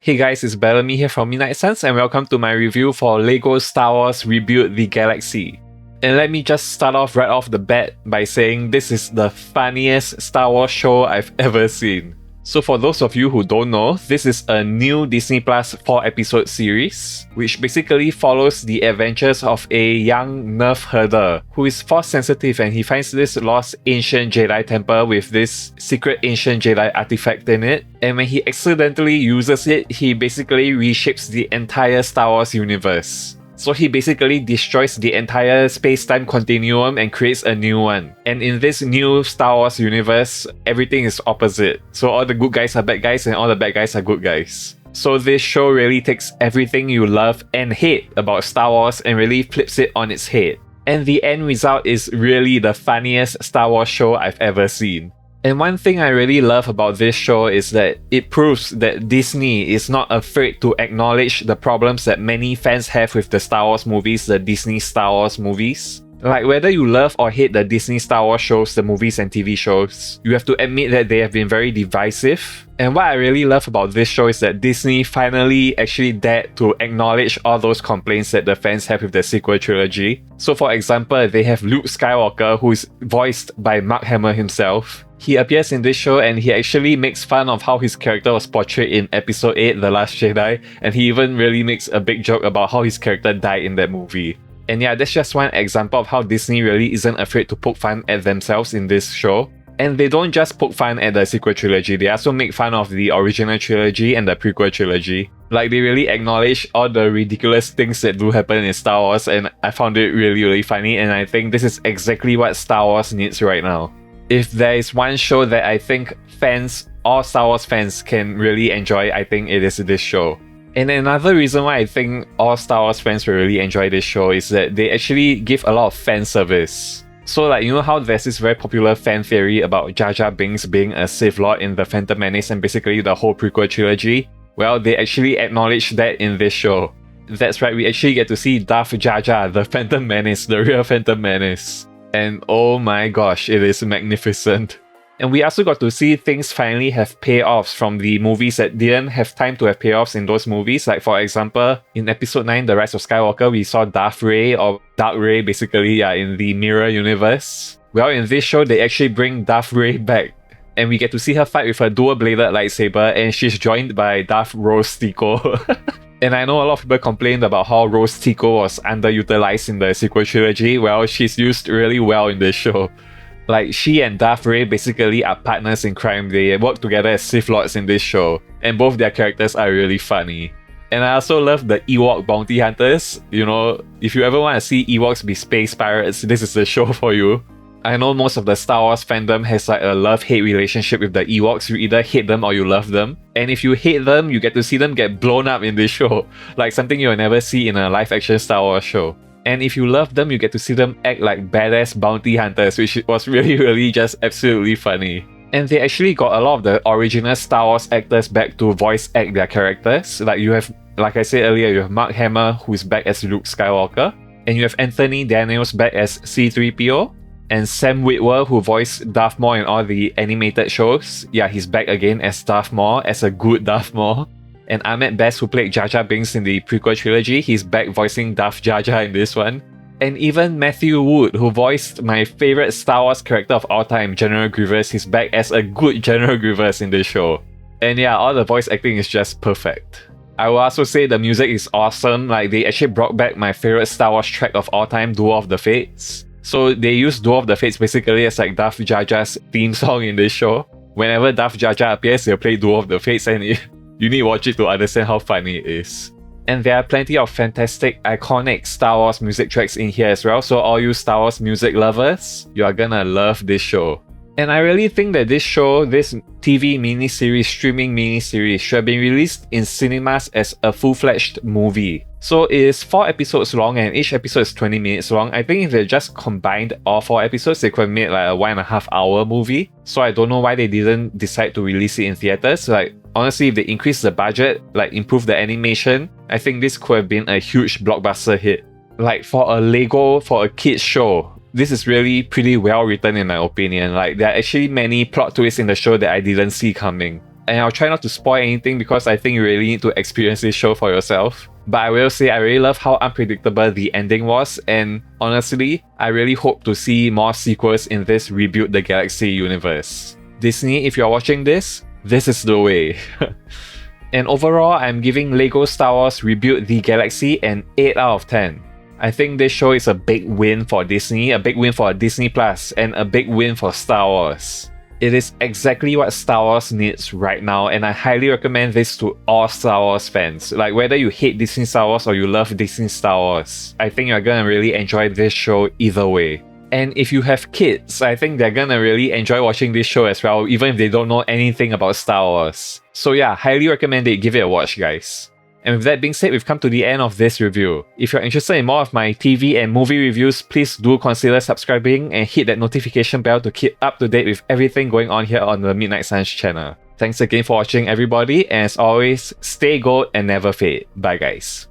Hey guys, it's Bellamy here from Midnight Suns and welcome to my review for LEGO Star Wars Rebuild the Galaxy. And let me just start off right off the bat by saying this is the funniest Star Wars show I've ever seen. So for those of you who don't know, this is a new Disney Plus 4-episode series, which basically follows the adventures of a young Nerf herder who is force sensitive and he finds this lost ancient Jedi temple with this secret ancient Jedi artifact in it. And when he accidentally uses it, he basically reshapes the entire Star Wars universe. So he basically destroys the entire space-time continuum and creates a new one. And in this new Star Wars universe, everything is opposite. So all the good guys are bad guys and all the bad guys are good guys. So this show really takes everything you love and hate about Star Wars and really flips it on its head. And the end result is really the funniest Star Wars show I've ever seen. And one thing I really love about this show is that it proves that Disney is not afraid to acknowledge the problems that many fans have with the Star Wars movies, the Disney Star Wars movies. Like whether you love or hate the Disney Star Wars shows, the movies and TV shows, you have to admit that they have been very divisive. And what I really love about this show is that Disney finally actually dared to acknowledge all those complaints that the fans have with the sequel trilogy. So for example, they have Luke Skywalker, who is voiced by Mark Hamill himself. He appears in this show and he actually makes fun of how his character was portrayed in Episode 8, The Last Jedi, and he even really makes a big joke about how his character died in that movie. And yeah, that's just one example of how Disney really isn't afraid to poke fun at themselves in this show. And they don't just poke fun at the sequel trilogy, they also make fun of the original trilogy and the prequel trilogy. Like they really acknowledge all the ridiculous things that do happen in Star Wars, and I found it really funny, and I think this is exactly what Star Wars needs right now. If there is one show that I think fans, all Star Wars fans can really enjoy, I think it is this show. And another reason why I think all Star Wars fans will really enjoy this show is that they actually give a lot of fan service. So like, you know how there's this very popular fan theory about Jar Jar Binks being a Sith Lord in The Phantom Menace and basically the whole prequel trilogy? Well, they actually acknowledge that in this show. That's right, we actually get to see Darth Jar Jar, the Phantom Menace, the real Phantom Menace. And oh my gosh, it is magnificent. And we also got to see things finally have payoffs from the movies that didn't have time to have payoffs in those movies. Like for example, in Episode 9, The Rise of Skywalker, we saw Darth Rey, or Dark Rey basically, in the Mirror Universe. Well, in this show, they actually bring Darth Rey back. And we get to see her fight with a dual-bladed lightsaber, and she's joined by Darth Rose Tico. And I know a lot of people complained about how Rose Tico was underutilized in the sequel trilogy. Well, she's used really well in this show. Like, she and Darth Rey basically are partners in crime. They work together as Sith Lords in this show, and both their characters are really funny. And I also love the Ewok bounty hunters. You know, if you ever want to see Ewoks be space pirates, this is the show for you. I know most of the Star Wars fandom has like a love-hate relationship with the Ewoks. You either hate them or you love them. And if you hate them, you get to see them get blown up in this show. Like something you'll never see in a live-action Star Wars show. And if you love them, you get to see them act like badass bounty hunters, which was really just absolutely funny. And they actually got a lot of the original Star Wars actors back to voice act their characters. Like you have, like I said earlier, you have Mark Hamill, who's back as Luke Skywalker. And you have Anthony Daniels back as C-3PO. And Sam Witwer, who voiced Darth Maul in all the animated shows. Yeah, he's back again as Darth Maul, as a good Darth Maul. And Ahmed Best, who played Jar Jar Binks in the prequel trilogy, he's back voicing Darth Jar Jar in this one. And even Matthew Wood, who voiced my favorite Star Wars character of all time, General Grievous, he's back as a good General Grievous in this show. And yeah, all the voice acting is just perfect. I will also say the music is awesome. Like, they actually brought back my favorite Star Wars track of all time, Duel of the Fates. So they use Duel of the Fates basically as like Darth Jar Jar's theme song in this show. Whenever Darth Jar Jar appears, they'll play Duel of the Fates, and you need to watch it to understand how funny it is. And there are plenty of fantastic, iconic Star Wars music tracks in here as well, so all you Star Wars music lovers, you are gonna love this show. And I really think that this show, this TV miniseries, streaming miniseries, should have been released in cinemas as a full-fledged movie. So it is 4 episodes long and each episode is 20 minutes long. I think if they just combined all 4 episodes, they could have made like a 1.5 hour movie. So I don't know why they didn't decide to release it in theaters. Like, honestly, if they increase the budget, like improve the animation, I think this could have been a huge blockbuster hit. Like for a kids show, this is really pretty well written in my opinion. Like there are actually many plot twists in the show that I didn't see coming. and I'll try not to spoil anything because I think you really need to experience this show for yourself. But I will say I really love how unpredictable the ending was, and honestly, I really hope to see more sequels in this Rebuild the Galaxy universe. Disney, if you're watching this is the way. And overall, I'm giving LEGO Star Wars Rebuild the Galaxy an 8 out of 10. I think this show is a big win for Disney, a big win for Disney Plus, and a big win for Star Wars. It is exactly what Star Wars needs right now, and I highly recommend this to all Star Wars fans. Like, whether you hate Disney Star Wars or you love Disney Star Wars, I think you're gonna really enjoy this show either way. And if you have kids, I think they're gonna really enjoy watching this show as well, even if they don't know anything about Star Wars. So yeah, highly recommend it, give it a watch, guys. And with that being said, we've come to the end of this review. If you're interested in more of my TV and movie reviews, please do consider subscribing and hit that notification bell to keep up to date with everything going on here on the Midnight Suns channel. Thanks again for watching, everybody, and as always, stay gold and never fade. Bye guys.